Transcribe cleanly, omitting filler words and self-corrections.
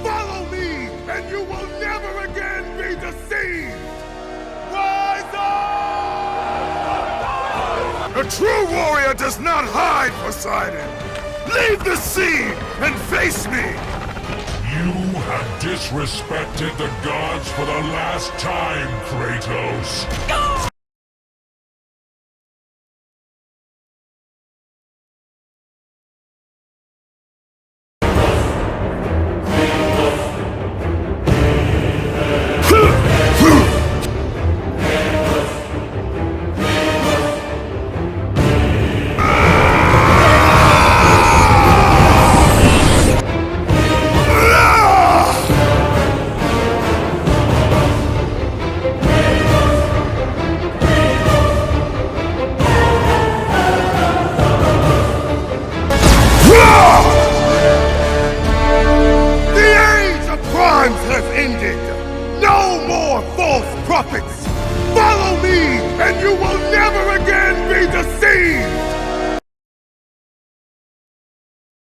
Follow me, and you will never again be deceived! Rise up! A true warrior does not hide, Poseidon! Leave the sea and face me! You have disrespected the gods for the last time, Kratos! Has ended! No more false prophets! Follow me, and you will never again be deceived!